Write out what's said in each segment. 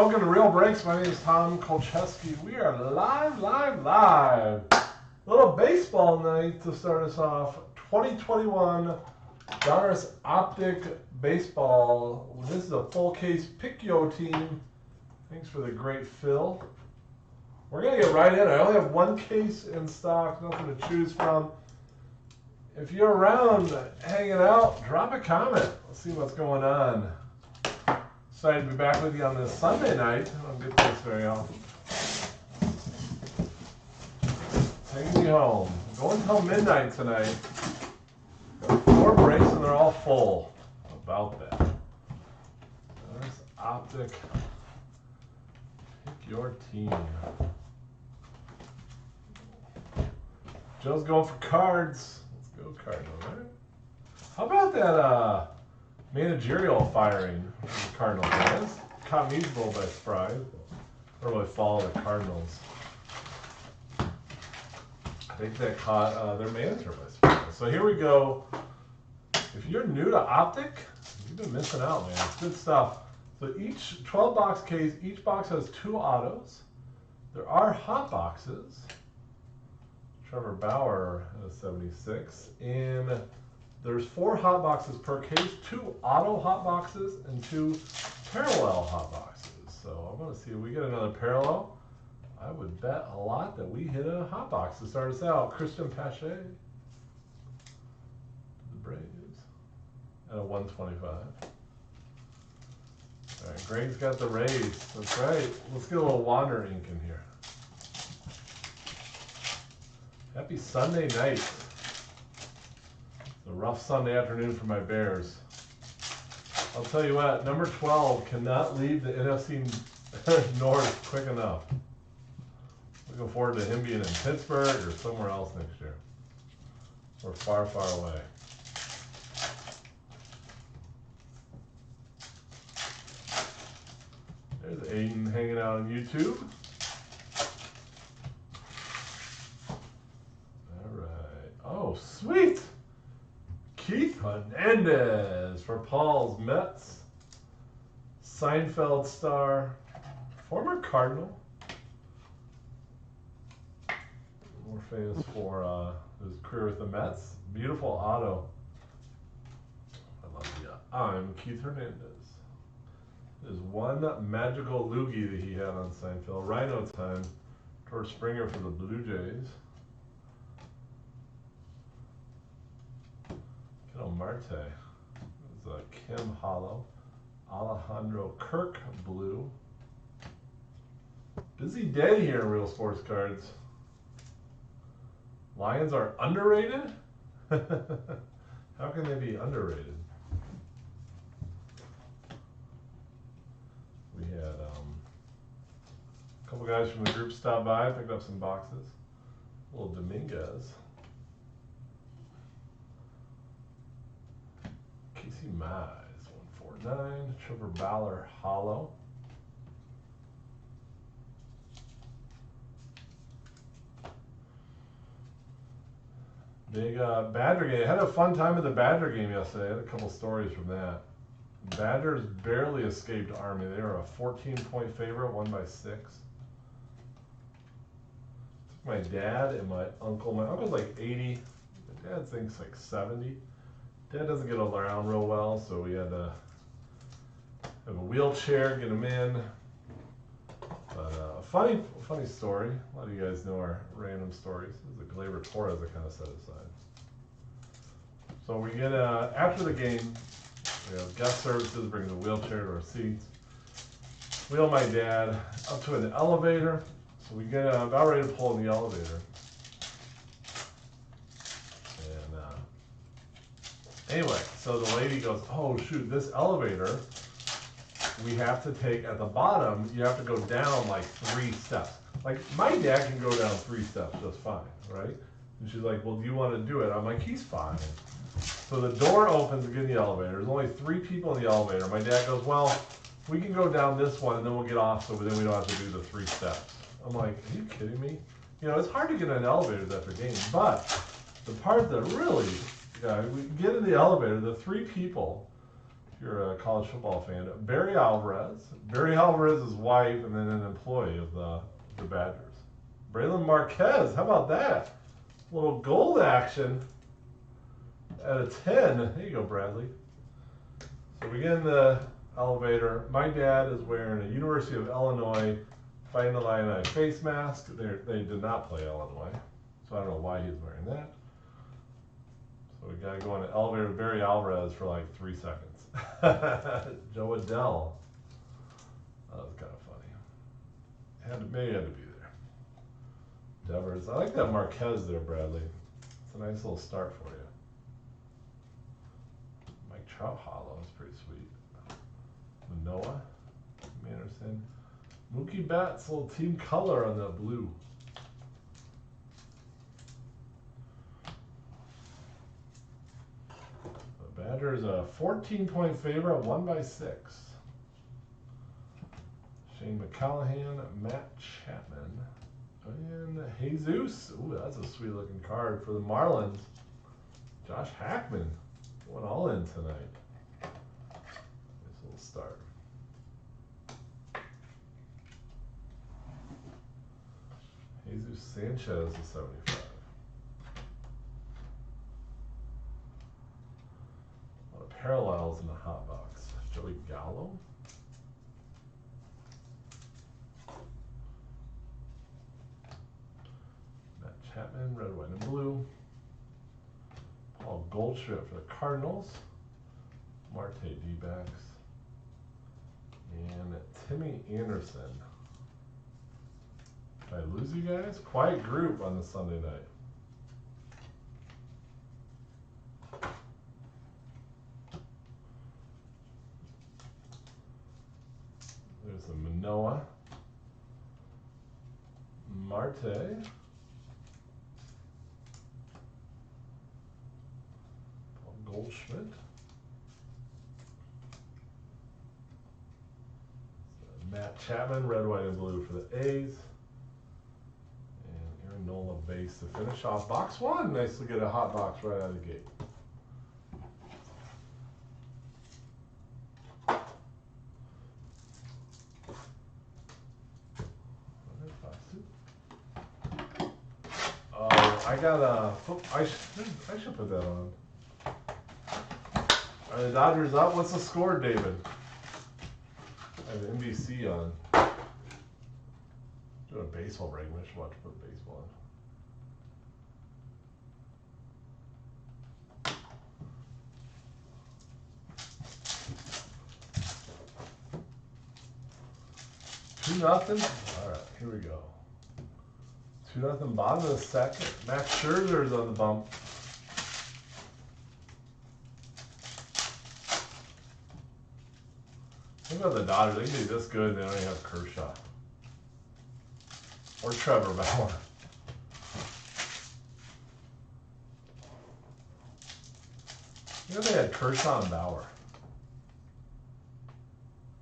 welcome to Real Breaks. My name is Tom Kolcheski. We are live. Little baseball night to start us off. 2021 Donruss Optic Baseball. This is a full case pick yo team. Thanks for the great fill. We're going to get right in. I only have one case in stock, nothing to choose from. If you're around hanging out, drop a comment. Let's see what's going on. Excited to be back with you on this Sunday night. I don't get this very often. Taking me home. Going until midnight tonight. Got 4 breaks and they're all full. How about that? There's Optic. Pick your team. Joe's going for cards. Let's go Cardinals, right? How about that managerial firing from the Cardinals, guys? Caught me a little by surprise. I don't really follow the Cardinals. I think that caught their manager by surprise. So here we go. If you're new to Optic, you've been missing out, man. It's good stuff. So each 12-box case, each box has 2 autos. There are hot boxes. Trevor Bauer has 76. And there's 4 hot boxes per case, 2 auto hot boxes and 2 parallel hot boxes. So I'm going to see if we get another parallel. I would bet a lot that we hit a hot box to start us out. Christian Pache to the Braves at a 125. All right, Greg's got the Rays. That's right. Let's get a little Wander ink in here. Happy Sunday night. It's a rough Sunday afternoon for my Bears. I'll tell you what, number 12 cannot leave the NFC North quick enough. Looking forward to him being in Pittsburgh or somewhere else next year. We're far, far away. There's Aiden hanging out on YouTube. Oh, sweet! Keith Hernandez for Paul's Mets. Seinfeld star. Former Cardinal. More famous for his career with the Mets. Beautiful auto. I love you. I'm Keith Hernandez. There's one magical loogie that he had on Seinfeld. Rhino time. George Springer for the Blue Jays. Marte. This is Kim Hollow. Alejandro Kirk blue. Busy day here in Real Sports Cards. Lions are underrated? How can they be underrated? We had a couple guys from the group stop by, picked up some boxes. A little Dominguez. Casey Mize, 149. Trevor Bauer, hollow. Big Badger game. I had a fun time at the Badger game yesterday. I had a couple stories from that. Badgers barely escaped Army. They were a 14-point favorite, won by 6. Took my dad and my uncle. My uncle's like 80. My dad thinks like 70. Dad doesn't get around real well, so we had to have a wheelchair, get him in. But funny story. A lot of you guys know our random stories. This is a Gleyber Torres I kind of set aside. So we get, after the game, we have guest services, bring the wheelchair to our seats. Wheel my dad up to an elevator. So we get about ready to pull in the elevator. Anyway, so the lady goes, oh shoot, this elevator, we have to take, at the bottom, you have to go down like 3 steps. Like, my dad can go down 3 steps just fine, right? And she's like, well, do you want to do it? I'm like, he's fine. So the door opens to get in the elevator. There's only 3 people in the elevator. My dad goes, well, we can go down this one and then we'll get off so then we don't have to do the 3 steps. I'm like, are you kidding me? You know, it's hard to get in elevators after games, but the part that really, we get in the elevator, the 3 people If you're a college football fan, Barry Alvarez. Barry Alvarez's wife, and then an employee of the Badgers. Braylon Marquez, how about that? A little gold action at a 10. There you go, Bradley. So we get in the elevator. My dad is wearing a University of Illinois Fighting Illini face mask. They did not play Illinois, so I don't know why he's wearing that. So we gotta go on the elevator with Barry Alvarez for like 3 seconds. Joe Adele. That was kind of funny. Maybe had to be there. Devers. I like that Marquez there, Bradley. It's a nice little start for you. Mike Trout hollow is pretty sweet. Manoah. Anderson. Mookie Betts, little team color on the blue. The Badgers a 14-point favorite, won by 6. Shane McCallahan, Matt Chapman, and Jesus. Ooh, that's a sweet looking card for the Marlins. Josh Hackman going all in tonight. Nice little start. Jesus Sanchez is 75. A lot of parallels in the hot box. Joey Gallo. Matt Chapman, red, white, and blue. Paul Goldschmidt for the Cardinals. Marte D-backs. And Timmy Anderson. Did I lose you guys? Quiet group on the Sunday night. There's the Manoah. Marte. Paul Goldschmidt. Matt Chapman, red, white, and blue for the A's. Nola base to finish off box 1. Nice to get a hot box right out of the gate. I got a. I should put that on. Are the Dodgers up? What's the score, David? I have NBC on. Doing a baseball break. I should watch put baseball on. Two nothing. All right, here we go. 2-0 bottom of the second. Max Scherzer's on the bump. Think about the Dodgers. They can be this good and they don't even have Kershaw. Or Trevor Bauer. You know they had Kershaw and Bauer.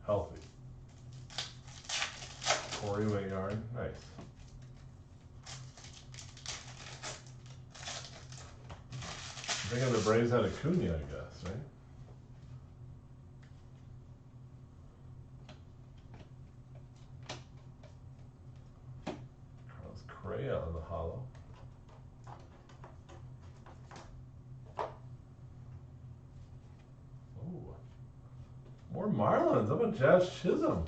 Healthy. Corey Waynard. Nice. I think the Braves had Acuna, I guess, right? Carlos Correa on the hollow. Oh, more Marlins. How about Jazz Chisholm?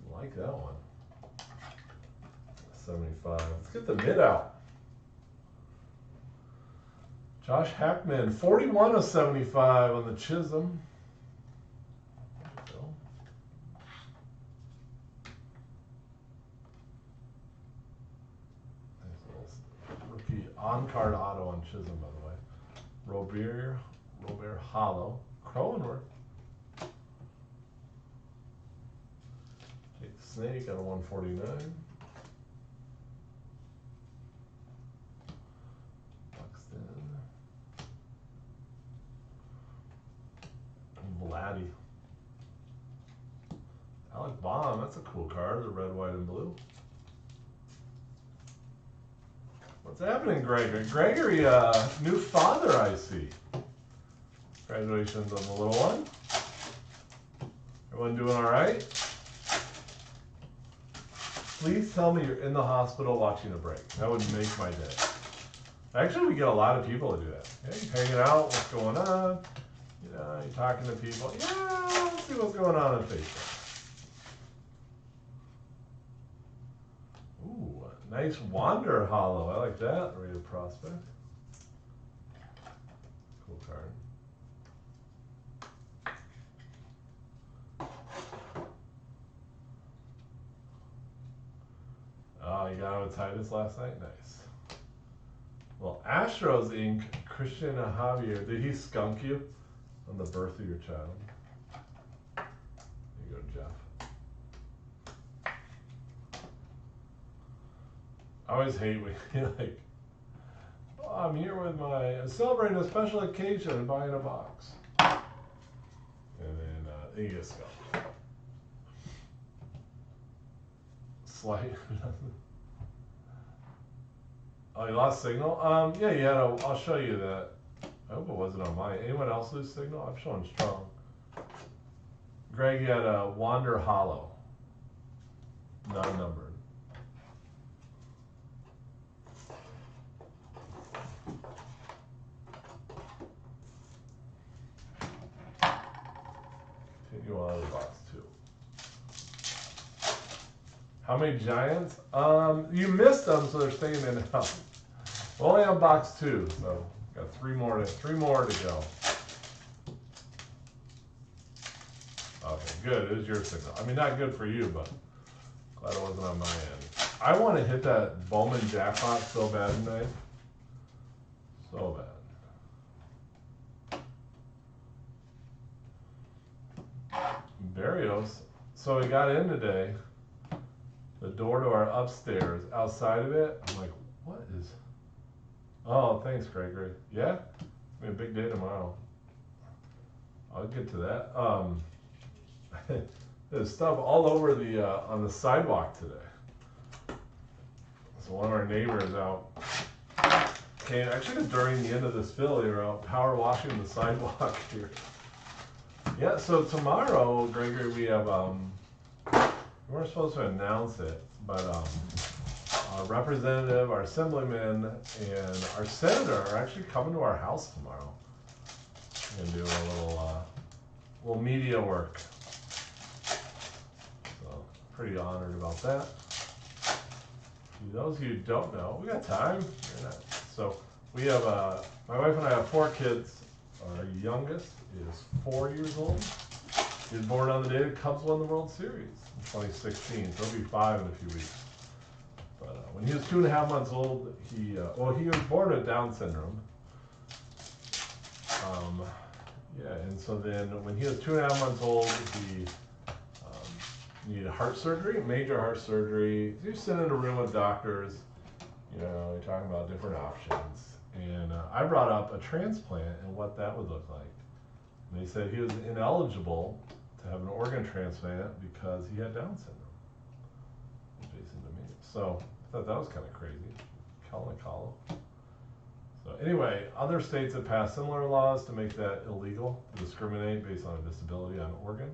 I like that one. 75. Let's get the mid out. Josh Hackman, 41 of 75 on the Chisholm. There we go. Nice little rookie on-card auto on Chisholm, by the way. Robert Hollow. Cronenworth. Jake Snake on a 149. Vladdy. Alec Baum, that's a cool card, the red, white, and blue. What's happening, Gregory? Gregory, new father, I see. Congratulations on the little one. Everyone doing all right? Please tell me you're in the hospital watching a break. That would make my day. Actually, we get a lot of people to do that. Yeah, you're hanging out, what's going on? You know, you're talking to people. Yeah, let's see what's going on Facebook. Ooh, nice Wander Hollow. I like that. Rated prospect. Cool card. Oh, you got otitis last night? Nice. Well, Astros Inc., Christian Javier, did he skunk you on the birth of your child? There you go, Jeff. I always hate when you're like, oh, I'm here with celebrating a special occasion and buying a box. And then you get skunked. Slight. Oh, you lost signal? Yeah, you had I'll show you that. I hope it wasn't on mine. Anyone else lose signal? I'm showing strong. Greg, you had a Wander Hollow. Non-numbered. Continue on the box two. How many Giants? You missed them, so they're staying in house. We're only on box two, so got three more to go. Okay, good. It was your signal. I mean, not good for you, but glad it wasn't on my end. I want to hit that Bowman jackpot so bad tonight. So bad. Barrios. So we got in today. The door to our upstairs. Outside of it, I'm like, what is... Oh, thanks, Gregory. Yeah? It's gonna be a big day tomorrow. I'll get to that. There's stuff all over the on the sidewalk today. So one of our neighbors out came, actually during the end of this fill, they were out power washing the sidewalk here. Yeah, so tomorrow, Gregory, we have we weren't supposed to announce it, but our representative, our assemblyman, and our senator are actually coming to our house tomorrow. We're gonna do a little media work. So pretty honored about that. For those of you who don't know, we got time. So we have my wife and I have 4 kids. Our youngest is 4 years old. He was born on the day the Cubs won the World Series in 2016, so he'll be 5 in a few weeks. But when he was 2.5 months old, he was born with Down syndrome. Yeah, and so then when he was 2.5 months old, he needed heart surgery, major heart surgery. He was sitting in a room with doctors, you know, we're talking about different options. And I brought up a transplant and what that would look like. And they said he was ineligible to have an organ transplant because he had Down syndrome. Jason to me. So I thought that was kind of crazy. Colo. So anyway, other states have passed similar laws to make that illegal to discriminate based on a disability on an organ.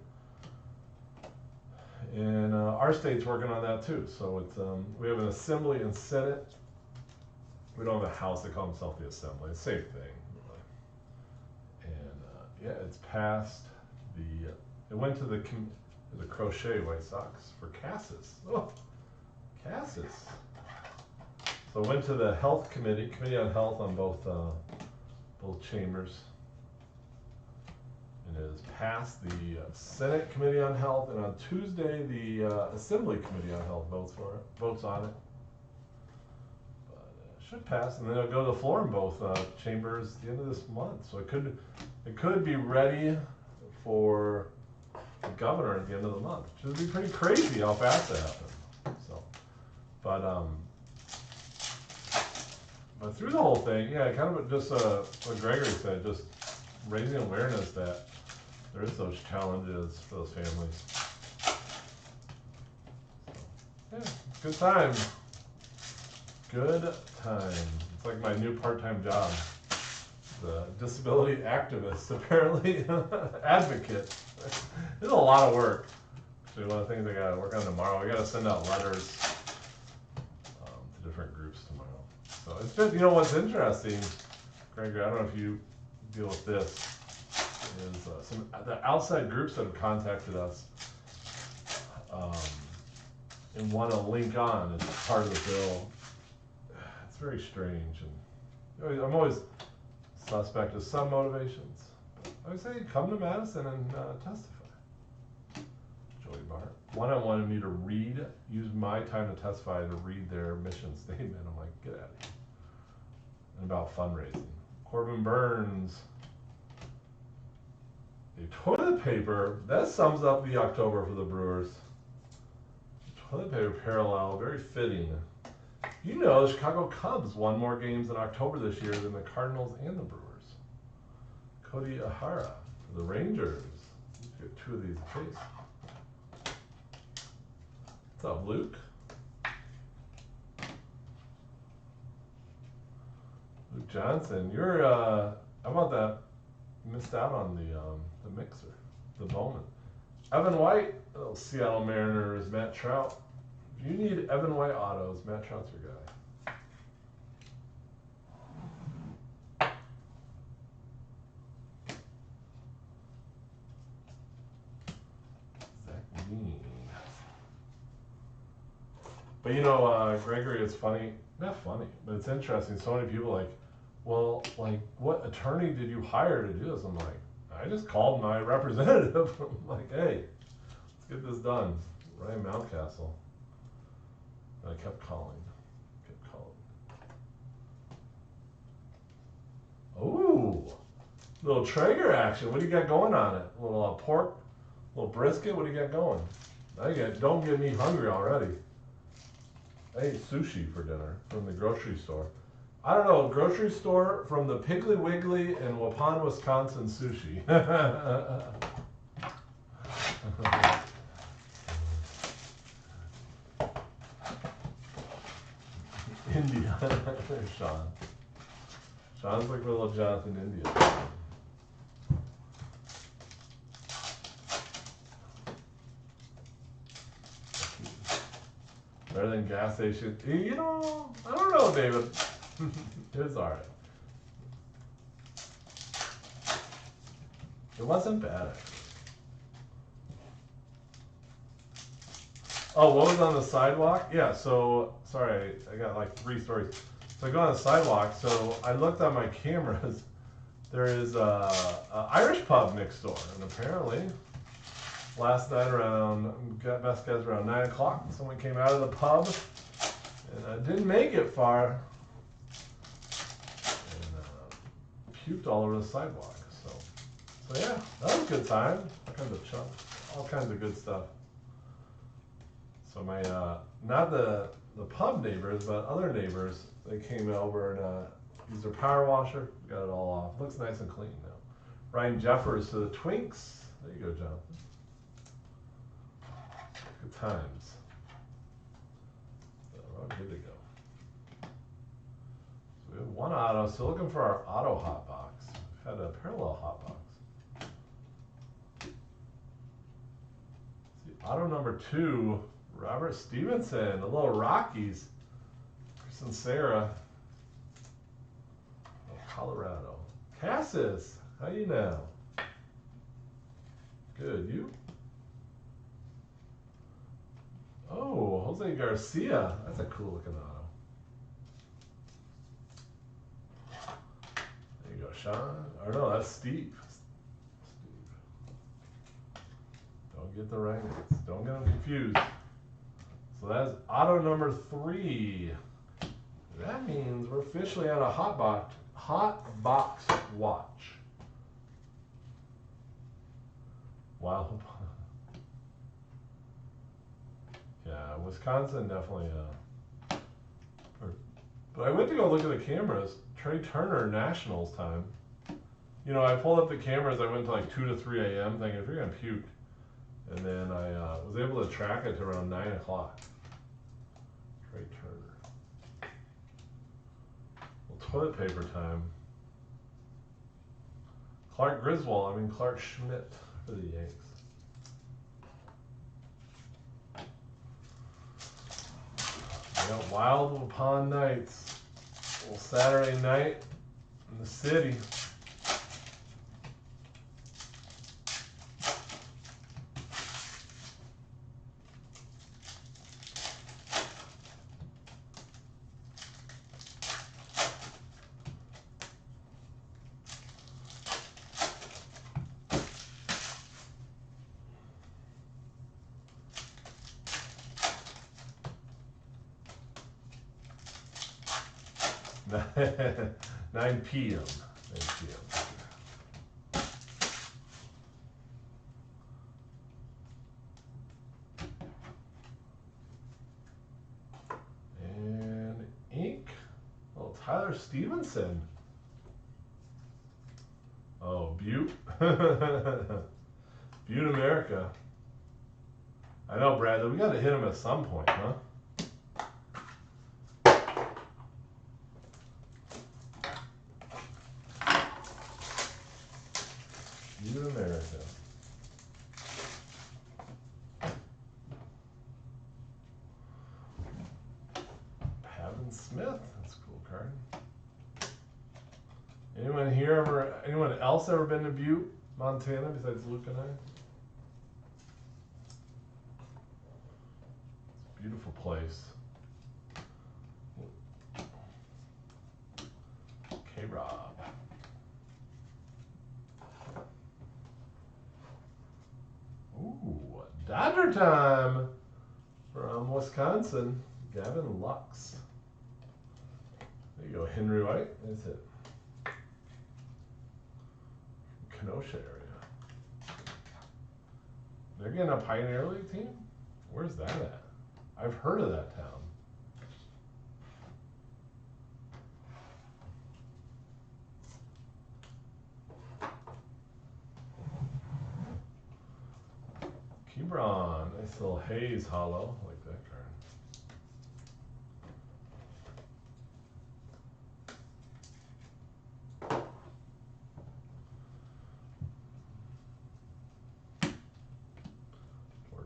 And our state's working on that too. So it's we have an assembly and senate. We don't have a house. They call themselves the assembly. It's the same thing. And yeah, it's passed the. It went to the Crochet White Sox for Cassis. Oh, Cassis. So it went to the Health Committee on Health on both chambers. And it has passed the Senate Committee on Health, and on Tuesday the Assembly Committee on Health votes on it. But it should pass, and then it'll go to the floor in both chambers at the end of this month. So it could be ready for the governor at the end of the month, which would be pretty crazy how fast that happened. So, but through the whole thing, yeah, kind of just what Gregory said, just raising awareness that there is those challenges for those families. So, yeah, good time. Good time. It's like my new part-time job. disability activist, apparently advocate. It's a lot of work. Actually, one of the things I gotta work on tomorrow, I gotta send out letters to different groups tomorrow. So it's just, you know what's interesting, Gregory, I don't know if you deal with this, is some the outside groups that have contacted us and want to link on as part of the bill. It's very strange, and I'm always suspect of some motivations. But I would say come to Madison and testify. Joey Bart wanted me to use my time to testify to read their mission statement. I'm like, get out of here. And about fundraising. Corbin Burns. The toilet paper, that sums up the October for the Brewers. Toilet paper parallel, very fitting. You know, the Chicago Cubs won more games in October this year than the Cardinals and the Brewers. Cody Ahara for the Rangers. Let's get 2 of these apiece. What's up, Luke? Luke Johnson, you're how about that? Missed out on the mixer, the Bowman. Evan White, oh, Seattle Mariners, Matt Trout. If you need Evan White autos, Matt Trout's your guy. Zach Dean. But you know, Gregory, it's funny, not funny, but it's interesting. So many people like, well, like, what attorney did you hire to do this? I'm like, I just called my representative. I'm like, hey, let's get this done. Ryan Mountcastle. And I kept calling. Ooh, little Traeger action. What do you got going on it? A little pork, little brisket. What do you got going? Don't get me hungry already. I ate sushi for dinner from the grocery store. I don't know, grocery store from the Piggly Wiggly in Waupun, Wisconsin sushi. India. There's Sean. Sean's like little Jonathan India. Better than gas station. You know, I don't know, David. It's alright. It wasn't bad, actually. Oh, what was on the sidewalk? Yeah, so, sorry, I got like 3 stories. So I go on the sidewalk, so I looked on my cameras. There is a Irish pub next door, and apparently last night around, best guess around 9 o'clock, someone came out of the pub and didn't make it far and puked all over the sidewalk. So yeah, that was a good time. All kinds of chunks, all kinds of good stuff. So my, not the pub neighbors, but other neighbors, they came over and used their power washer, got it all off. Looks nice and clean now. Ryan Jeffers to the Twinks. There you go, Jonathan. Good times. So we're all good to go. So we have 1 auto. Still looking for our auto hot box. We've had a parallel hot box. See, auto number 2, Robert Stevenson, the little Rockies. Chris and Sarah of Colorado. Cassis, how you now? Good, you? Oh, Jose Garcia. That's a cool looking auto. There you go, Sean. Or no, that's Steve. Don't get the rankings. Don't get them confused. So that's auto number 3. That means we're officially on a hot box watch. Wow. Yeah, Wisconsin definitely. But I went to go look at the cameras. Trey Turner, Nationals time. You know, I pulled up the cameras. I went to like 2 to 3 a.m. thinking, if you're gonna puke, and then I was able to track it to around 9 o'clock. Trey Turner. Well, toilet paper time. Clark Schmidt for the Yanks. We got Wild Pond Nights. A little Saturday night in the city. Nine p.m. 9 p.m. And ink. Oh, Tyler Stevenson. Oh, Butte. Butte, America. I know, Bradley. We got to hit him at some point, huh? Butte, America. Pavin Smith. That's a cool card. Anyone else ever been to Butte, Montana, besides Luke and I? It's a beautiful place. K-Rob. Ooh, Dodger time from Wisconsin. Gavin Lux. There you go, Henry White. That's it. Kenosha area. They're getting a Pioneer League team? Where's that at? I've heard of that town. Kebron, nice little Hayes hollow. I like that card.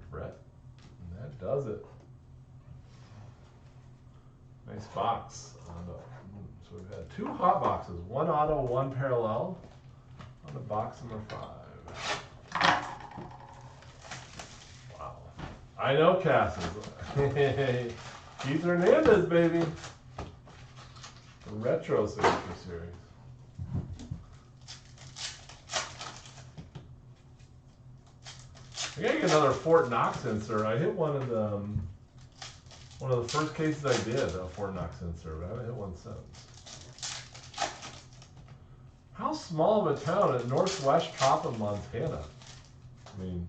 Brett. And that does it. Nice box. So we've had 2 hot boxes, 1 auto, 1 parallel on the box number 5. Wow. I know Cassis. Keith Hernandez, baby. The Retro Signature Series. I gotta get another Fort Knox insert. I hit one of the first cases I did, a Fort Knox insert, but I haven't hit one since. How small of a town at northwest top of Montana? I mean,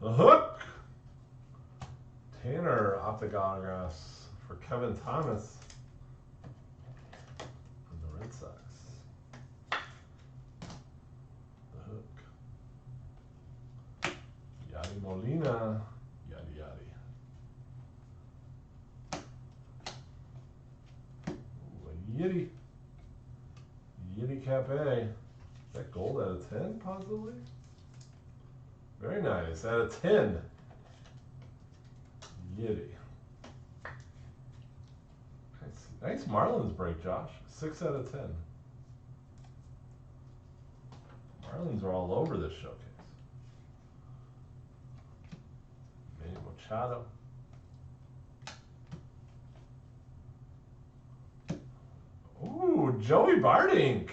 the hook. Tanner Optic autographs for Kevin Thomas from the Red Sox. The hook. Yadi Molina. Yadi Yadi. Ooh, a Yiddy. Yiddy Cafe. Is that gold out of 10 possibly? Very nice. Out of 10. Yiddy. Nice Marlins break, Josh. 6 out of 10. Marlins are all over this showcase. Manny Machado. Ooh, Joey Bardink.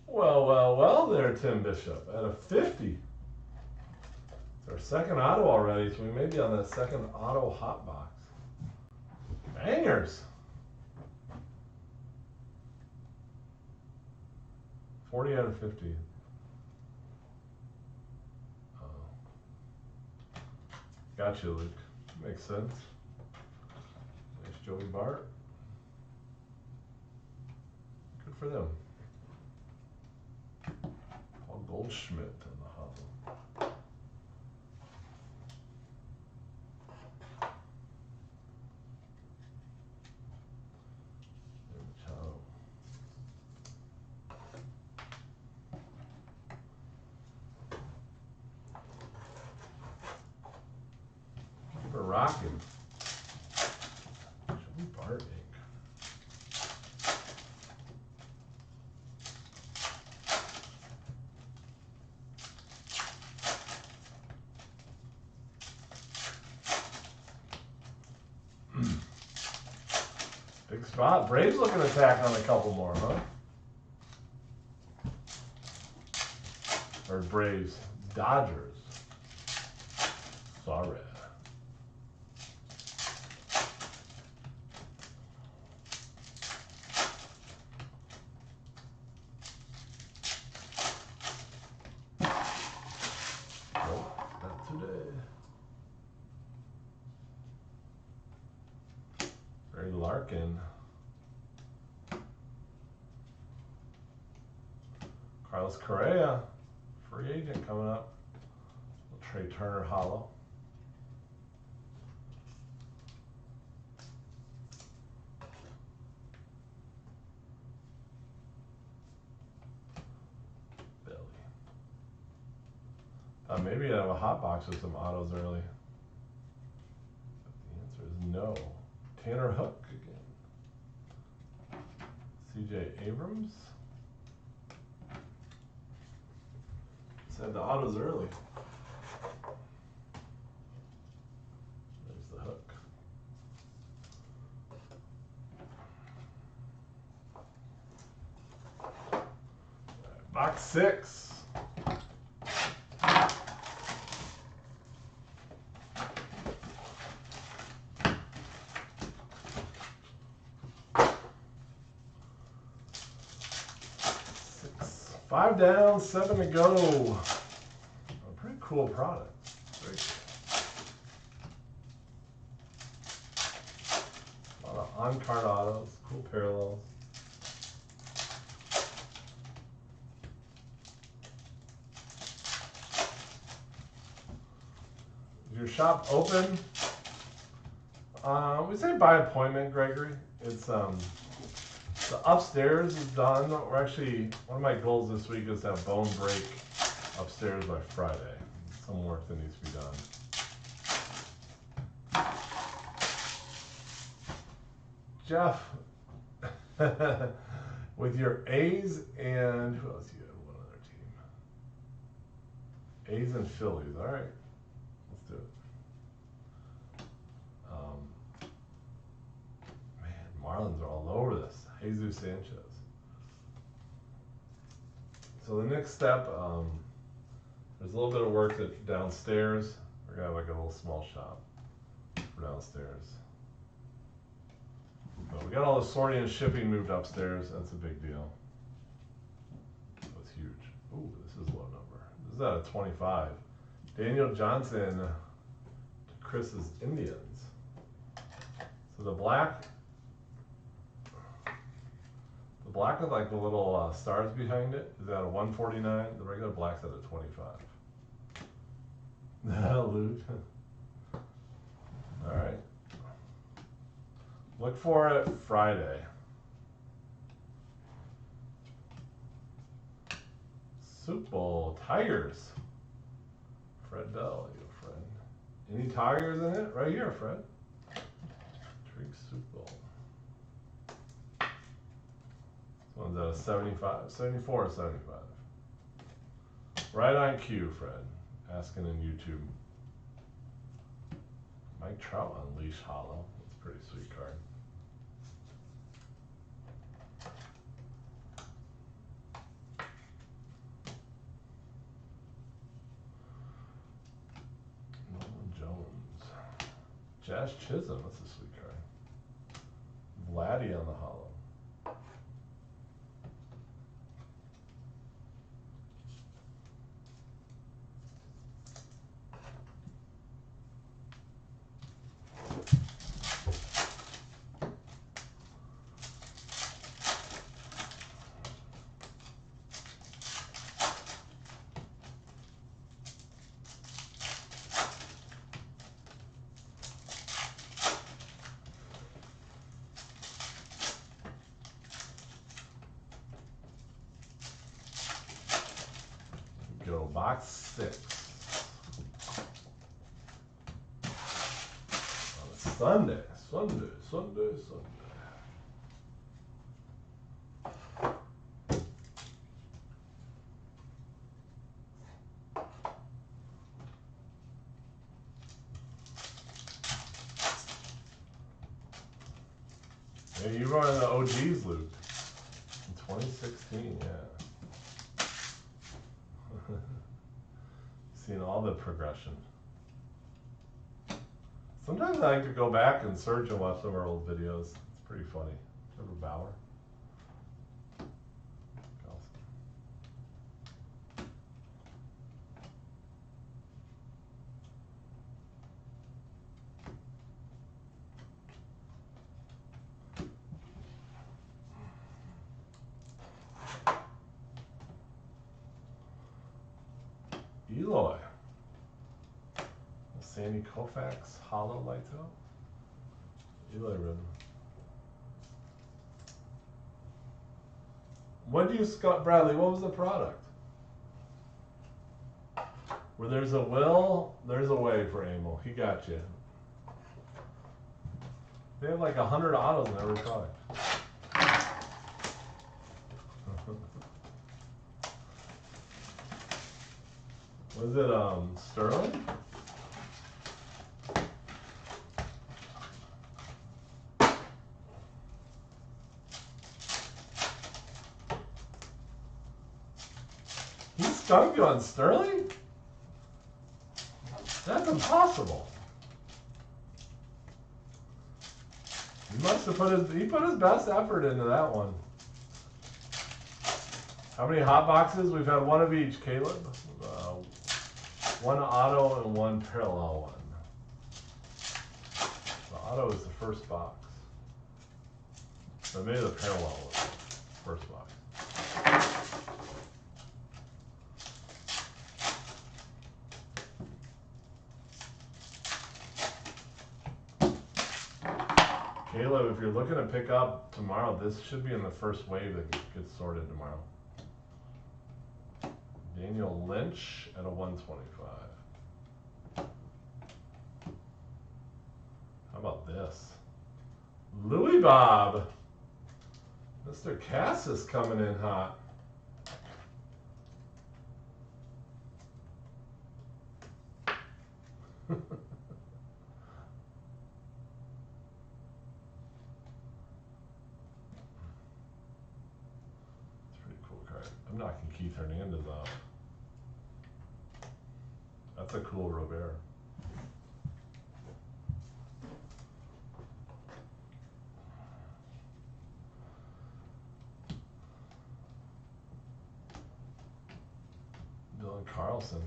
Well there, Tim Bishop. Out of 50. It's our second auto already, so we may be on that second auto hot box. Bangers. 40 out of 50. Oh. Got you, Luke. Makes sense. Nice Joey Bart. Good for them. Paul Goldschmidt on the hobble. Keep it rocking. Joey Bart ink. Big spot. Braves looking to attack on a couple more, huh? Or Braves. Dodgers. Sorry. Nope, not today. Barry Larkin. Carlos Correa, free agent coming up. Trey Turner hollow. Billy. Maybe I'd have a hot box with some autos early. But the answer is no. Tanner Hook again. CJ Abrams. Said the autos early. There's the hook. Right, box 6. Five down, 7 to go. A pretty cool product. Very cool. A lot of on-card autos, cool parallels. Is your shop open? We say by appointment, Gregory. It's the upstairs is done. We're actually, one of my goals this week is to have bone break upstairs by Friday. Some work that needs to be done. Jeff, with your A's and, who else you have? One other team. A's and Phillies. All right, let's do it. Man, Marlins are all over this. Jesus Sanchez. So the next step, there's a little bit of work that downstairs. We're gonna have like a little small shop for downstairs. But we got all the sorting and shipping moved upstairs. That's a big deal. That's huge. Ooh, this is a low number. This is at a 25. Daniel Johnson to Chris's Indians. So the black with like the little stars behind it is at a 149. The regular black's at a 25. Luke. All right. Look for it Friday. Super Bowl Tigers. Fred Bell, you friend. Any Tigers in it? Right here, Fred. Drink Super Bowl. This one's at a 75, 74 or 75. Right on cue, Fred. Asking in YouTube. Mike Trout Unleash Hollow. That's a pretty sweet card. Nolan Jones. Jazz Chisholm. That's a sweet card. Vladdy on the hollow. box 6. On a Sunday. Yeah, you were in the OGs loop in 2016, yeah. Seeing all the progression. Sometimes I like to go back and search and watch some of our old videos. It's pretty funny. Remember Bauer? Eloy. Sandy Koufax hollow lights out. Eloy ribbon. When do you, Scott Bradley, what was the product? Where there's a will, there's a way for Emil. He got you. They have like 100 autos in every product. Was it Sterling? He stung you on Sterling? That's impossible. He must have put his best effort into that one. How many hot boxes? We've had one of each, Caleb. One auto and one parallel one. The auto is the first box. So maybe the parallel was the first box. Caleb, if you're looking to pick up tomorrow, this should be in the first wave that gets sorted tomorrow. Daniel Lynch at a 125. How about this? Louis Bob. Mr. Cass is coming in hot. I'm knocking Keith Hernandez out. That's a cool Robert. Dylan Carlson.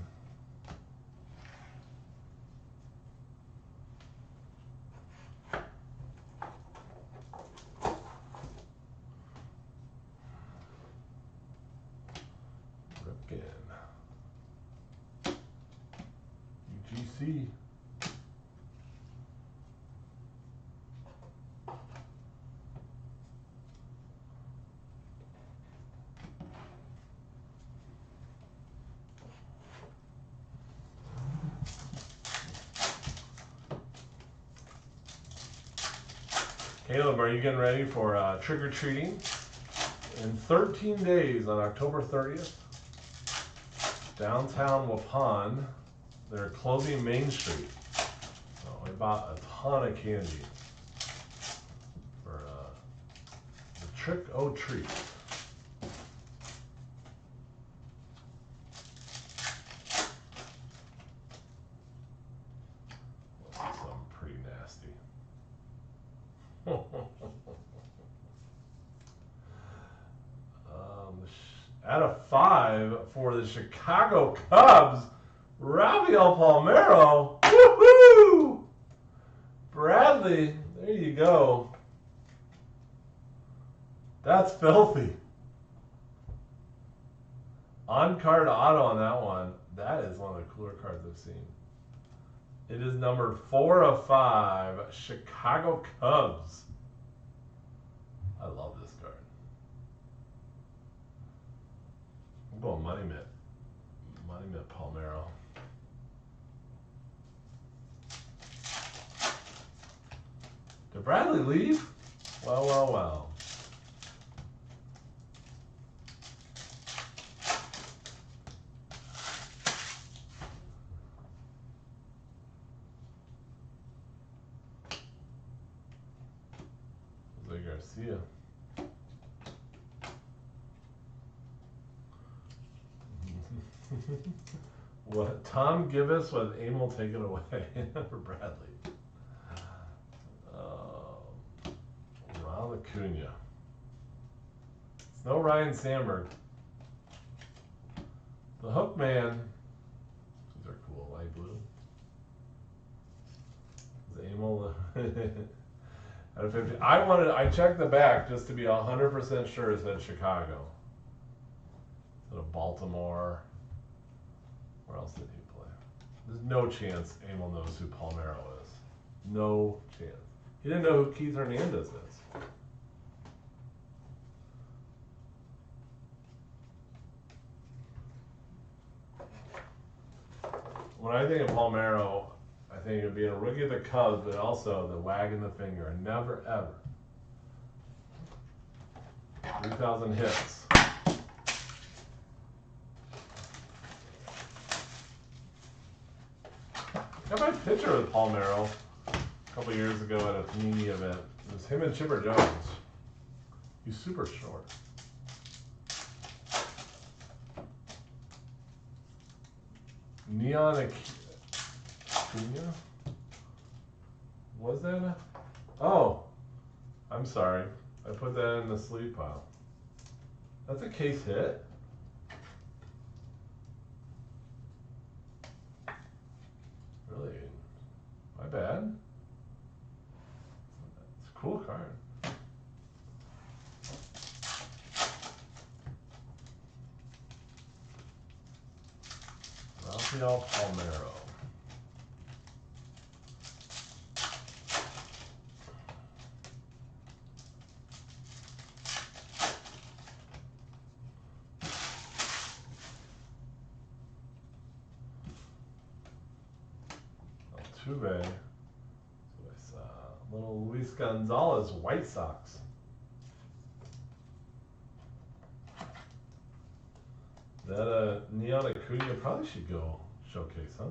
UGC. Caleb, are you getting ready for trick-or-treating? In 13 days on October 30th, downtown Waupun, they're closing Main Street. So I bought a ton of candy for the trick-o-treat. Something pretty nasty. Out of 5 for the Chicago Cubs, Rafael Palmeiro. Woohoo! Bradley, there you go. That's filthy. On-card auto on that one. That is one of the cooler cards I've seen. It is number 4 of 5, Chicago Cubs. I love this card. I'm going Money Mitt that Palmeiro. Did Bradley leave? Well, well, well. Jose Garcia. What? Tom Gibbs with Emil taken away for Bradley. Ron Acuna. It's no Ryan Sandberg. The Hook Man. These are cool, light blue. Is Emil out of 50? I checked the back just to be 100% sure it said Chicago. Instead of Baltimore. Where else did he play? There's no chance Emil knows who Palmeiro is. No chance. He didn't know who Keith Hernandez is. When I think of Palmeiro, I think of being a rookie of the Cubs, but also the wagging the finger. Never, ever. 3,000 hits. I got my picture with Palmeiro a couple years ago at a Panini event. It was him and Chipper Jones. He's super short. Neon Acuna? Was that a... Oh, I'm sorry. I put that in the sleeve pile. That's a case hit? Really? My bad. It's a cool card. Rafael Palmeiro. Altuve. That's what I saw. Little Luis Gonzalez, White Sox. That Neon Acuna probably should go showcase, huh?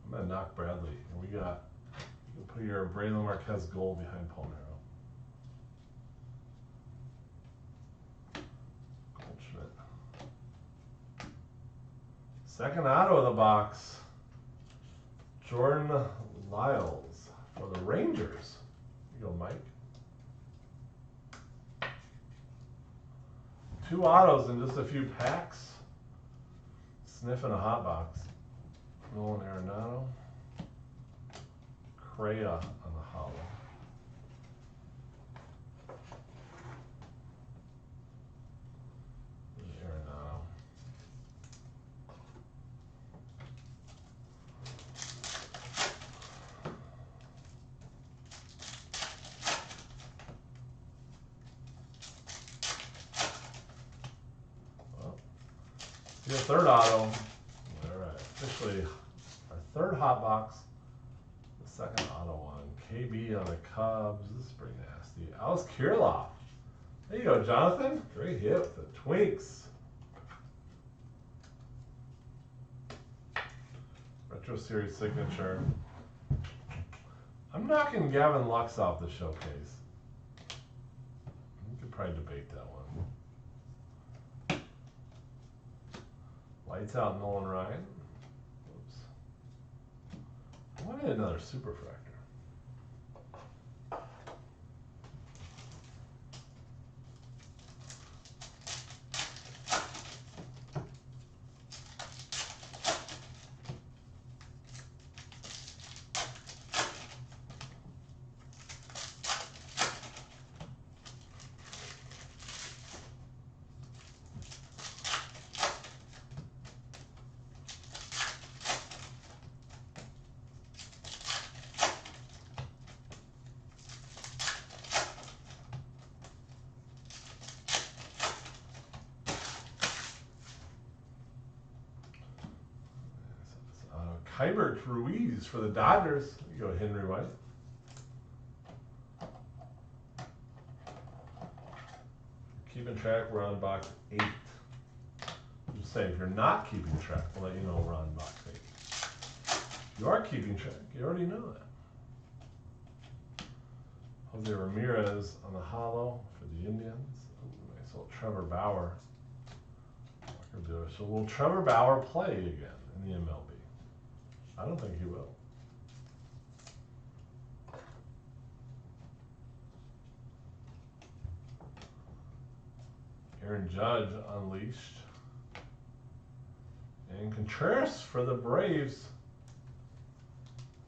I'm gonna knock Bradley. And we got, you can put your Braylon Marquez gold behind Palmeiro. Goldschmidt. Second auto of the box. Jordan Lyles for the Rangers. Here you go, Mike. 2 autos in just a few packs. Sniffing a hot box. Nolan Arenado. Correa on the hollow. Arenado. Your third auto. All right, officially our third hot box. The second auto one. KB on the Cubs. This is pretty nasty. Alice Kirilloff. There you go, Jonathan. Great hit with the Twinks. Retro Series signature. I'm knocking Gavin Lux off the showcase. You could probably debate that one. Lights out Nolan Ryan. Oops. I wanted another Superfractor. Keibert Ruiz for the Dodgers. You go Henry White. Keeping track, we're on box 8. Just say if you're not keeping track, we'll let you know we're on box 8. If you are keeping track, you already know that. Jose Ramirez on the hollow for the Indians. Ooh, nice little Trevor Bauer. So will Trevor Bauer play again in the MLB? I don't think he will. Aaron Judge unleashed. And Contreras for the Braves.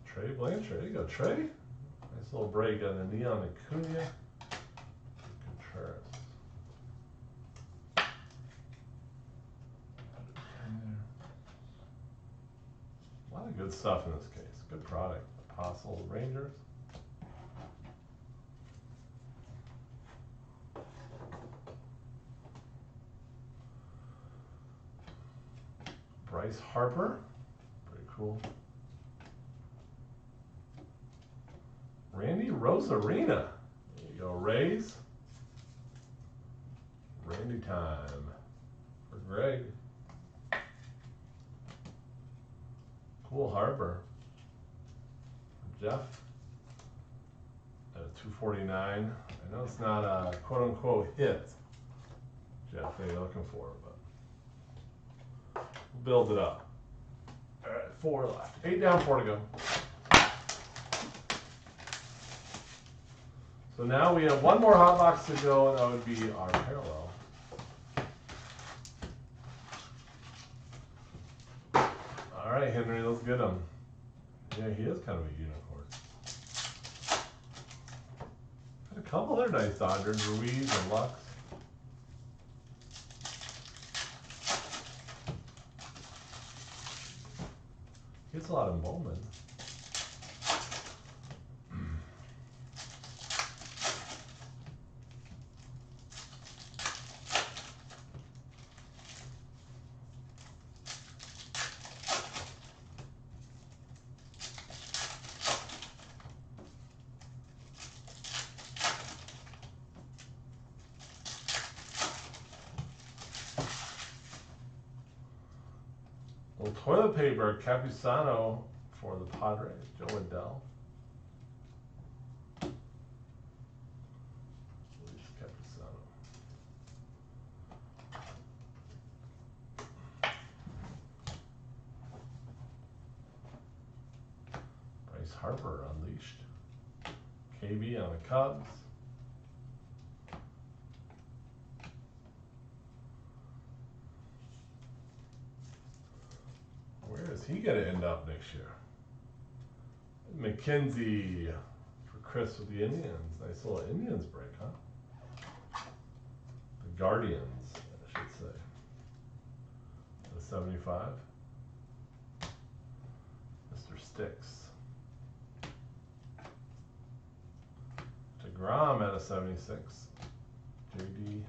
Trey Blanchard. There you go, Trey. Nice little break on the Neon Acuna. Contreras. A lot of good stuff in this case. Good product. Apostle Rangers. Bryce Harper. Pretty cool. Randy Rosarina. There you go, Rays. Randy time for Greg. Cool Harper. Jeff at a 249. I know it's not a quote unquote hit, Jeff, that you're looking for, but we'll build it up. All right, 4 left. 8 down, 4 to go. So now we have one more hot box to go, and that would be our parallel. All right, Henry, let's get him. Yeah, he is kind of a unicorn. Got a couple other nice Dodgers, Ruiz and Lux. Gets a lot of Bowman. Little toilet paper, Capusano for the Padres, Joe Adell. Luis Capusano. Bryce Harper unleashed. KB on the Cubs. Where is he going to end up next year? McKenzie for Chris with the Indians. Nice little Indians break, huh? The Guardians, I should say. The 75. Mr. Sticks. DeGrom at a 76. JD.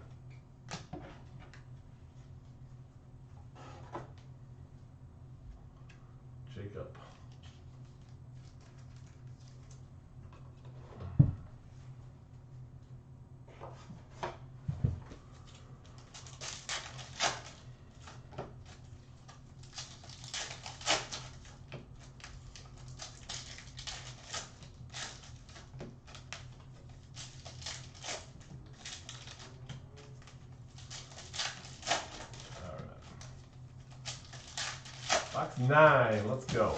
Jacob. Box 9, let's go.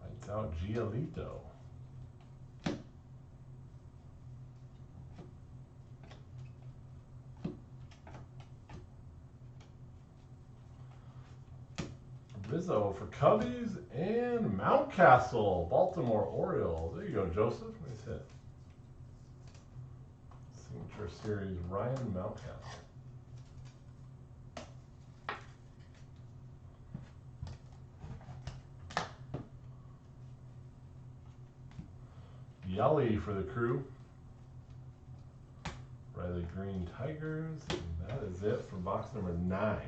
Lights out Giolito. Rizzo for Cubbies and Mountcastle, Baltimore Orioles. There you go, Joseph. Nice hit. Extra Series Ryan Mountcastle. Yelly for the Crew. Riley Green Tigers. And that is it for box number 9.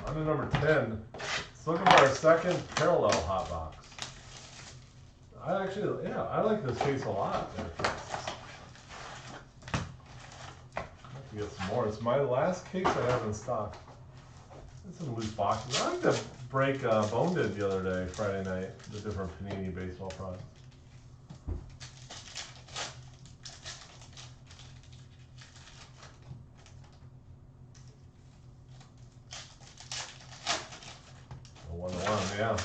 On to number 10. Let's look at our second parallel hot box. I like this case a lot. Get some more. It's my last case I have in stock. There's some loose boxes. I like to break Bone did the other day, Friday night, the different Panini baseball products. A 1-1, yeah.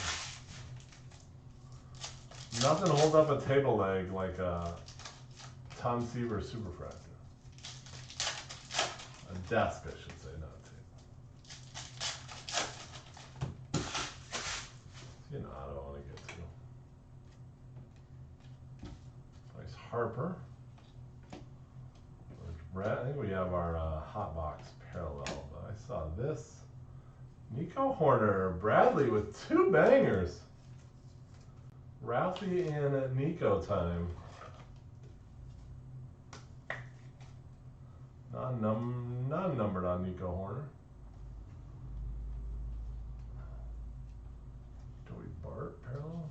Nothing holds up a table leg like a Tom Seaver Superfractor. A desk, I should say, not a table. See an auto I want to get to. Nice Harper. I think we have our hot box parallel, but I saw this. Nico Horner, Bradley with 2 bangers. Ralphie and Nico time. Non-numbered on Nico Horner. Joey Bart parallel.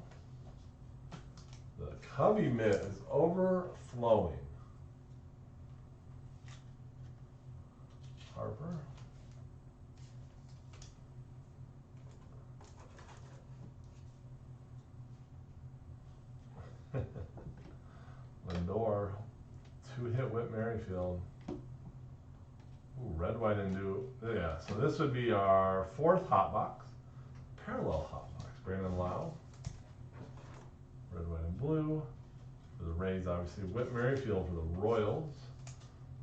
The Cubby mitt is overflowing. Harper. Lindor. 2-hit Whit Merrifield. Ooh, red, white, and blue. Yeah, so this would be our 4th hot box. Parallel hot box. Brandon Lau. Red, white, and blue. For the Rays, obviously. Whit Merrifield for the Royals.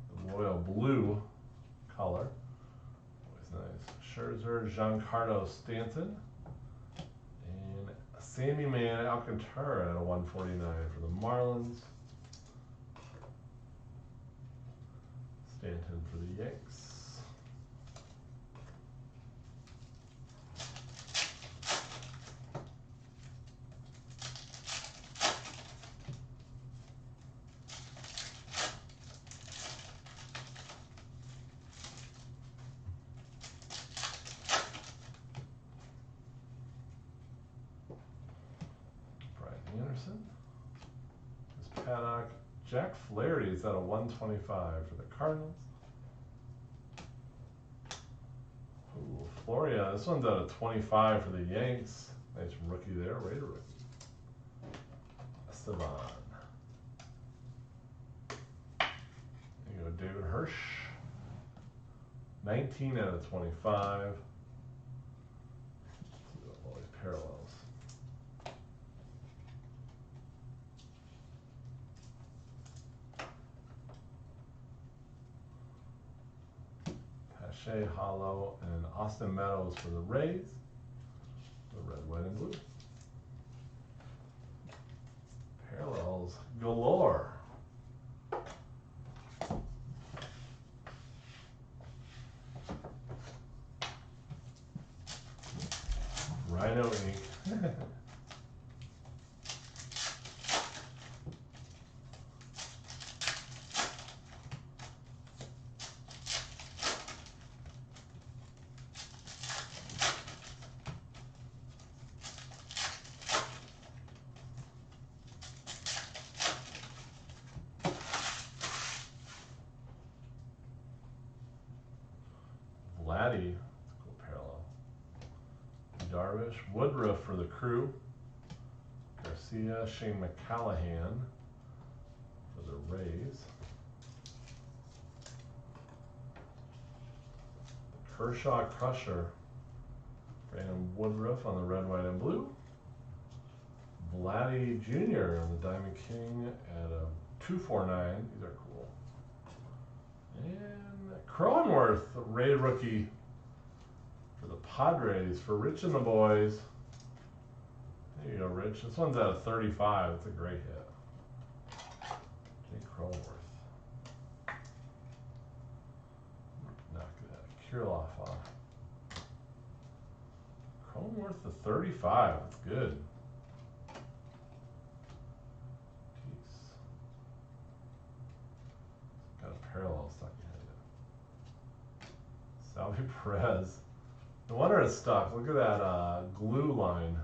The royal blue color. Always nice. Scherzer, Giancarlo Stanton. And Sammy Man Alcantara at a 149 for the Marlins. Stanton for the Yanks. Brian Anderson. This Paddock. Jack Flaherty is at a 125 for the Cardinals. Ooh, Floria, this one's at a 25 for the Yanks. Nice rookie there, Raider rookie. Esteban. There you go, David Hirsch. 19 out of 25. All these parallels. Shea Hollow and Austin Meadows for the Rays. The red, white, and blue. Parallels galore. Rhino ink. Vladdy, that's a cool parallel. Darvish, Woodruff for the Crew. Garcia, Shane McCallahan for the Rays. The Kershaw Crusher, Brandon Woodruff on the red, white, and blue. Vladdy Jr. on the Diamond King at a 249. These are cool. And Cronenworth, rated rookie for the Padres, for Rich and the boys. There you go, Rich. This one's out of 35. It's a great hit. Jake Cronenworth. Knock that Kirilloff off. Cronenworth to 35. That's good. Jeez. Got a parallel stuck in it. Salvi Perez. No wonder it's stuck. Look at that glue line.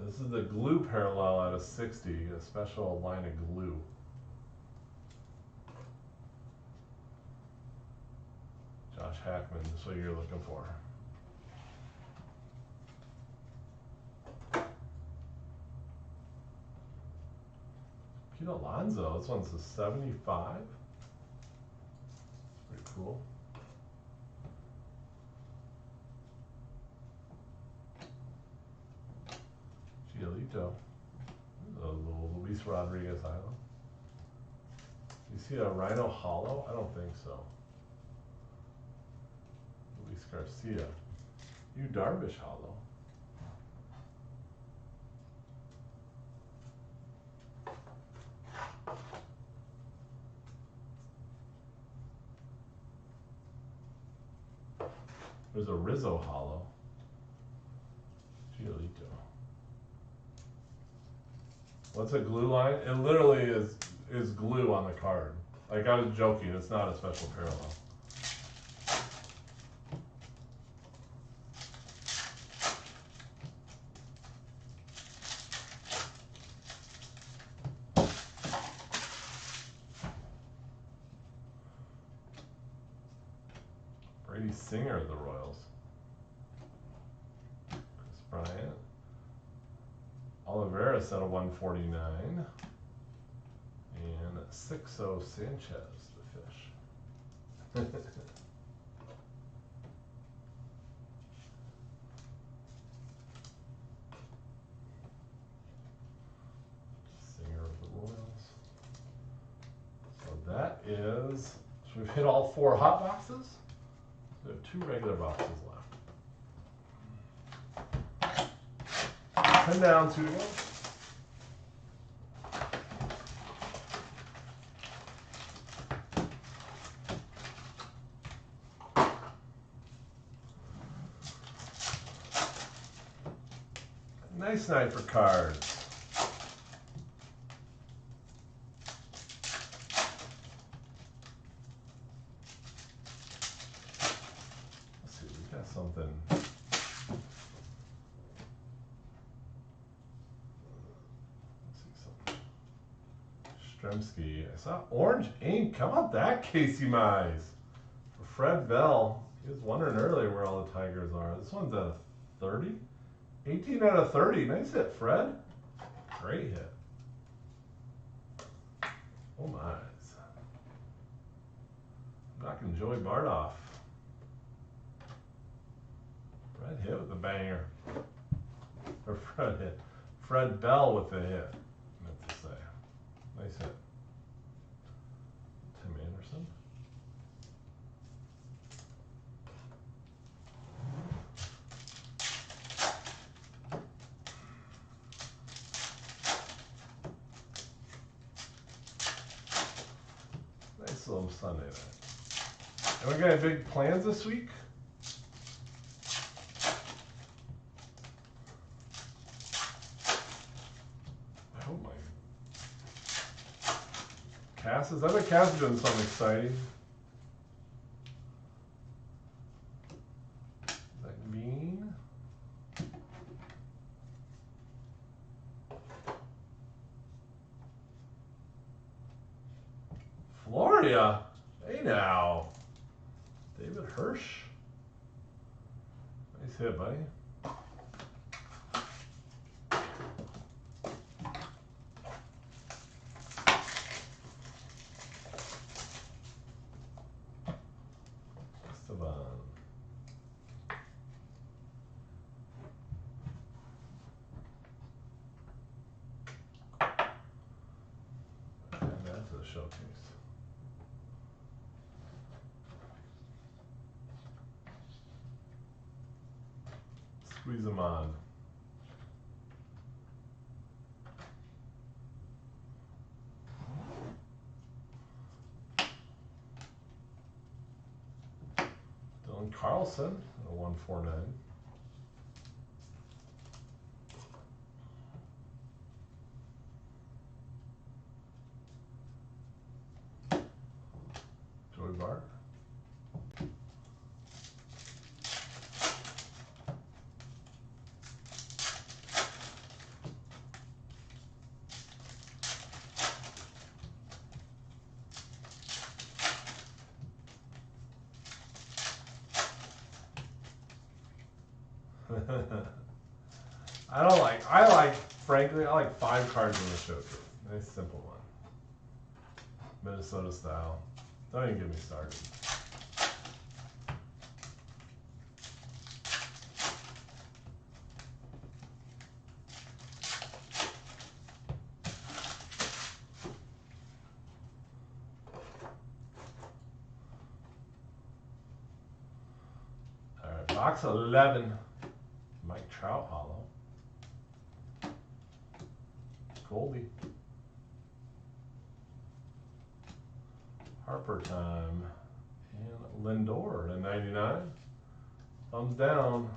This is the glue parallel out of 60, a special line of glue. Josh Hackman, that's what you're looking for. Pete Alonso, this one's a 75. Pretty cool. Giolito. A little Luis Rodriguez Island. You see a Rhino Hollow? I don't think so. Luis Garcia. You Darvish Hollow. There's a Rizzo Hollow. Giolito. What's a glue line? It literally is glue on the card. Like, I was joking, it's not a special parallel. Brady Singer of the Royals. Chris Bryant. Oliveira set a 149. And 6-0 Sanchez, the fish. Singer of the Royals. So that is, so we've hit all 4 hot boxes. We have 2 regular boxes left. 10 down, 2 to go. Nice night for cards. Let's see, we got something. Stremski. I saw orange ink. How about that, Casey Mize? For Fred Bell. He was wondering earlier where all the Tigers are. This one's out of 30. 18 out of 30. Nice hit, Fred. Great hit. Oh my. Knocking Joey Bardoff. Fred hit with the banger. Or Fred hit. Fred Bell with the hit. Meant to say. Nice hit. Tim Anderson. Nice little Sunday night. And we got any big plans this week? Oh my. Cass, I bet Cass is doing something exciting. Is that Bean? Floria? Hey now. David Hirsch. Nice hit, buddy. squeeze them on. Dylan Carlson, a 149. Joey Bart. Frankly, I like 5 cards in the showcase. Nice simple one. Minnesota style. Don't even get me started. All right, box 11. Mike Trout hollow. Goldie. Harper time. And Lindor to 99. Thumbs down.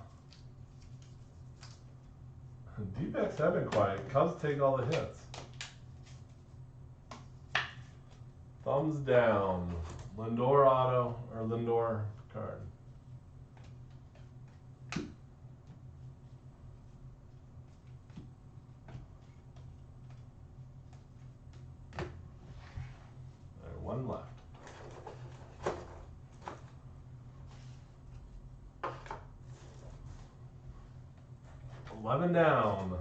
D-backs have been quiet. Cubs take all the hits. Thumbs down. Lindor auto or Lindor card. One left. 11 down.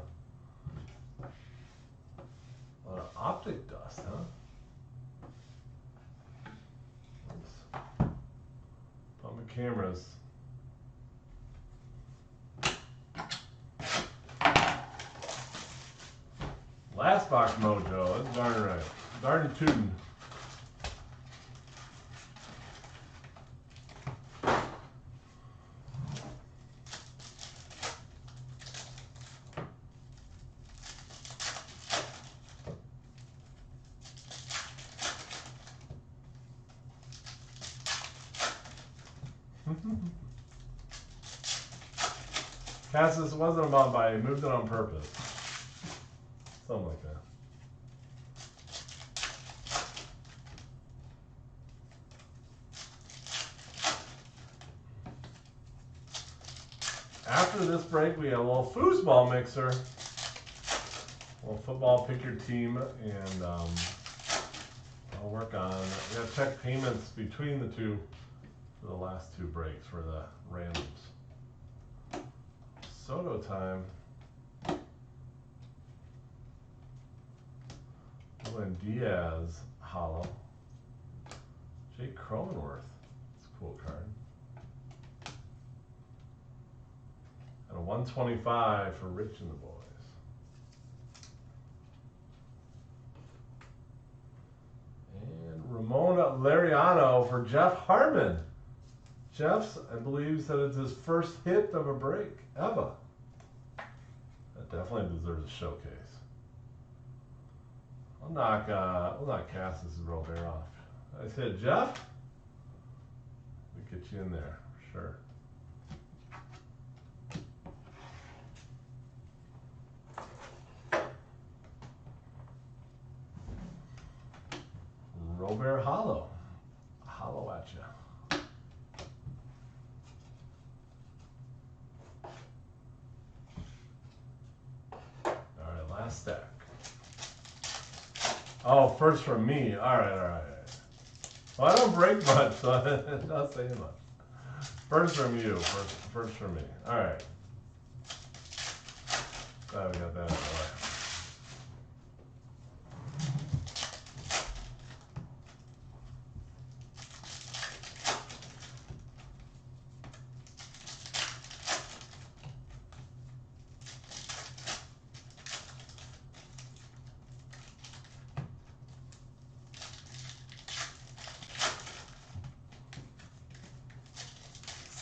Optic dust, huh? Oops. Put my cameras. Last box mojo. That's darn right. Darn tootin'. Cassis wasn't a bomb by, he moved it on purpose. Something like that. After this break, we have a little foosball mixer. A little football, pick your team, and I'll work on, we gotta check payments between the two for the last 2 breaks for the randoms. Soto time. Ruben Diaz hollow. Jake Cronenworth. That's a cool card. And a 125 for Rich and the boys. And Ramona Lariano for Jeff Harmon. Jeff's, I believe, said it's his first hit of a break ever. That definitely deserves a showcase. We'll knock Cassis and Robert off. I said, Jeff, we get you in there, sure. Robert hollow at you. Stack. Oh, first from me. All right. Well, I don't break much, so I'm not saying much. First from you. First from me. All right. Glad we got that out of the way.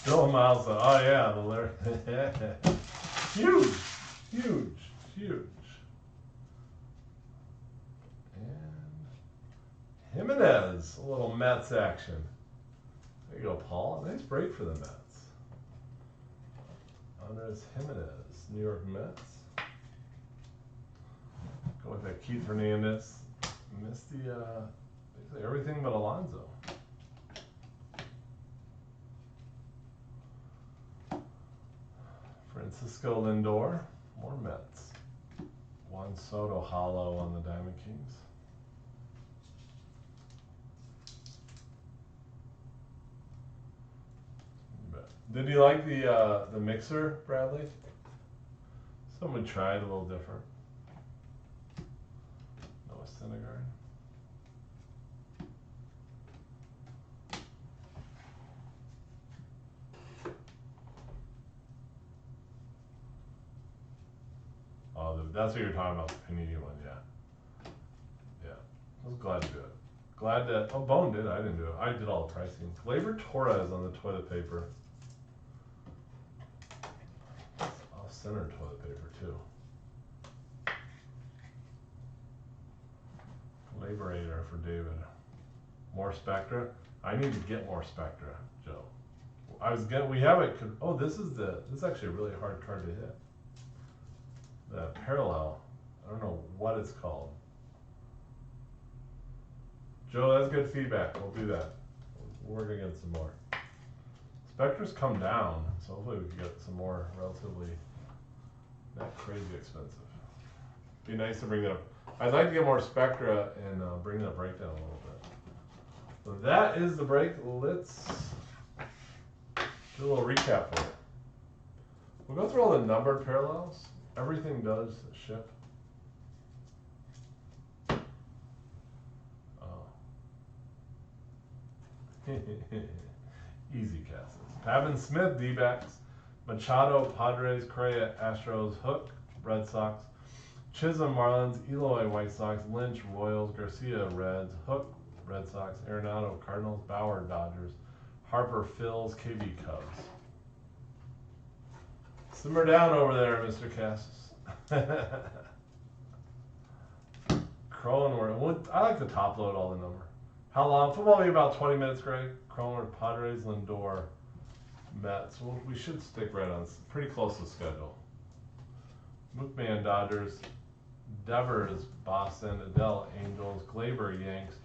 Still a milestone. Oh yeah, the lyric. Huge, huge, huge. And Jimenez, a little Mets action. There you go, Paul. Nice break for the Mets. Andres Jimenez, New York Mets. Go with that Keith Hernandez. Missed the basically everything but Alonso. Francisco Lindor, more Mets. Juan Soto hollow on the Diamond Kings. Did you like the mixer, Bradley? Someone tried a little different. Noah Syndergaard. Oh, that's what you're talking about, the Panini one, yeah. Yeah, I was glad to do it. Glad that, oh, Bone did, I didn't do it. I did all the pricing. Gleyber Torres on the toilet paper. Off-center toilet paper, too. Laberator for David. More Spectra. I need to get more Spectra, Joe. We have it, oh, this is actually a really hard card to hit. The parallel. I don't know what it's called. Joe, that's good feedback. We'll do that. We'll work against some more. Spectra's come down, so hopefully we can get some more relatively not crazy expensive. Be nice to bring that up. I'd like to get more Spectra and bring that breakdown a little bit. So that is the break. Let's do a little recap for it. We'll go through all the numbered parallels. Everything does ship. Oh. Easy guesses. Pavin Smith, D-backs. Machado, Padres. Correa, Astros. Hook, Red Sox. Chisholm, Marlins. Eloy, White Sox. Lynch, Royals. Garcia, Reds. Hook, Red Sox. Arenado, Cardinals. Bauer, Dodgers. Harper, Phils. KB, Cubs. Simmer down over there, Mr. Cassis. Cronenworth. I like to top load all the number. How long? Football will be about 20 minutes, Greg. Cronenworth, Padres, Lindor, Mets. Well, we should stick right on. Pretty close to schedule. McMahon, Dodgers. Devers, Boston. Adele, Angels. Glaber, Yanks.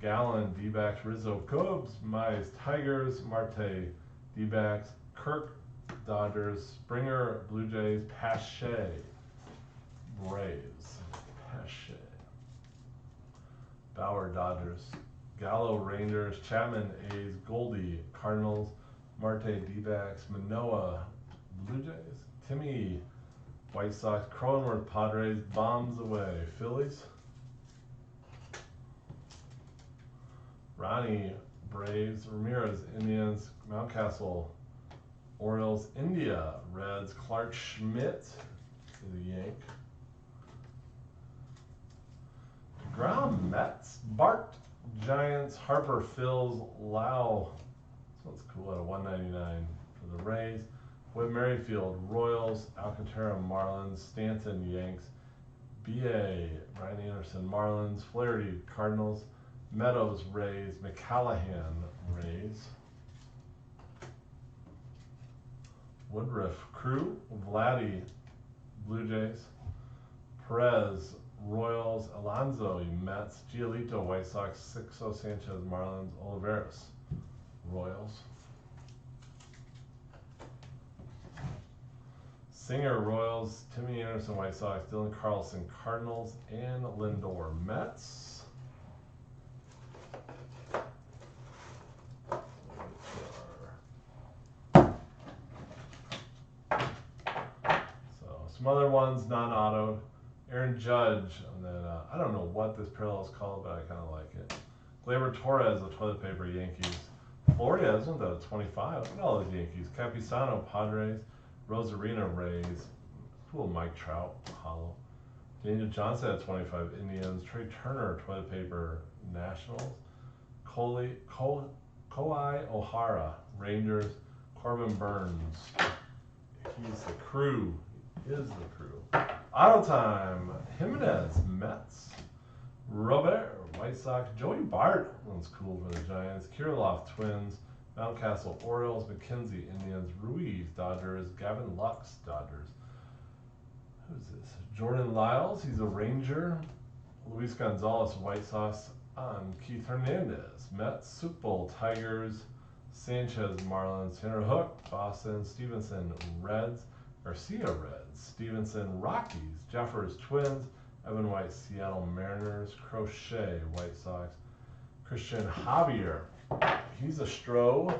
Gallen, D-backs. Rizzo, Cubs. Mize, Tigers. Marte, D-backs. Kirk, Dodgers. Springer, Blue Jays. Pache, Braves. Pache. Bauer, Dodgers. Gallo, Rangers. Chapman, A's. Goldie, Cardinals. Marte, D-backs. Manoah, Blue Jays. Timmy, White Sox. Cronenworth, Padres. Bombs away. Phillies. Ronnie, Braves. Ramirez, Indians. Mountcastle, Orioles. India, Reds. Clark Schmidt is a Yank. DeGrom, Mets. Bart, Giants. Harper, Phils. Lau, this one's cool, at a 199 for the Rays. Whit Merrifield, Royals. Alcantara, Marlins. Stanton, Yanks. B.A., Ryan Anderson, Marlins. Flaherty, Cardinals. Meadows, Rays. McCallahan, Rays. Woodruff, Crew. Vladdy, Blue Jays. Perez, Royals. Alonso, Mets. Giolito, White Sox. Sixto Sanchez, Marlins. Oliveros, Royals. Singer, Royals. Timmy Anderson, White Sox. Dylan Carlson, Cardinals. And Lindor, Mets. Some other ones non-autoed. Aaron Judge, and then I don't know what this parallel is called, but I kind of like it. Gleyber Torres, the toilet paper Yankees. Florida, this one's at a 25. Look at all those Yankees. Capisano, Padres. Rosarina, Rays. Cool, Mike Trout, hollow. Daniel Johnson at 25, Indians. Trey Turner, toilet paper Nationals. Kouai O'Hara, Rangers. Corbin Burns. He's the Crew, is the crew. Auto time. Jimenez, Mets. Robert, White Sox. Joey Bart, one's cool for the Giants. Kirilloff, Twins. Mountcastle, Orioles. McKenzie, Indians. Ruiz, Dodgers. Gavin Lux, Dodgers. Who's this? Jordan Lyles, he's a Ranger. Luis Gonzalez, White Sox. Keith Hernandez, Mets. Super Bowl, Tigers. Sanchez, Marlins. Tanner Hook, Boston. Stevenson, Reds. Garcia, Reds. Stevenson, Rockies. Jeffers, Twins. Evan White, Seattle Mariners. Crochet, White Sox. Christian Javier, he's a Stro.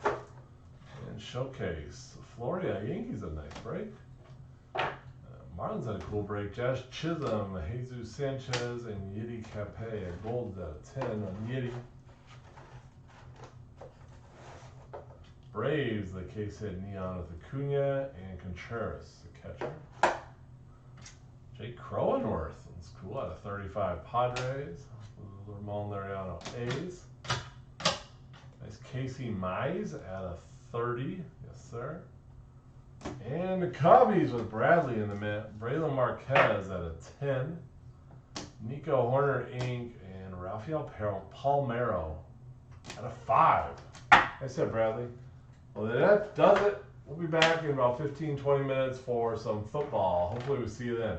And Showcase, Florida Yankees, a nice break. Marlins had a cool break. Josh Chisholm, Jesus Sanchez, and Yiddy Cape. A gold out of 10 on Yiddy. Braves, the case hit neon with Acuna and Contreras, the catcher. Jake Cronenworth, that's cool, out of 35 Padres. Ramon Laureano A's. Nice Casey Mize out of 30, yes sir. And the Cubbies with Bradley in the mint. Braylon Marquez out of 10. Nico Horner Inc. and Rafael Palmeiro out of 5. I said Bradley. Well, that does it. We'll be back in about 15-20 minutes for some football. Hopefully we see you then.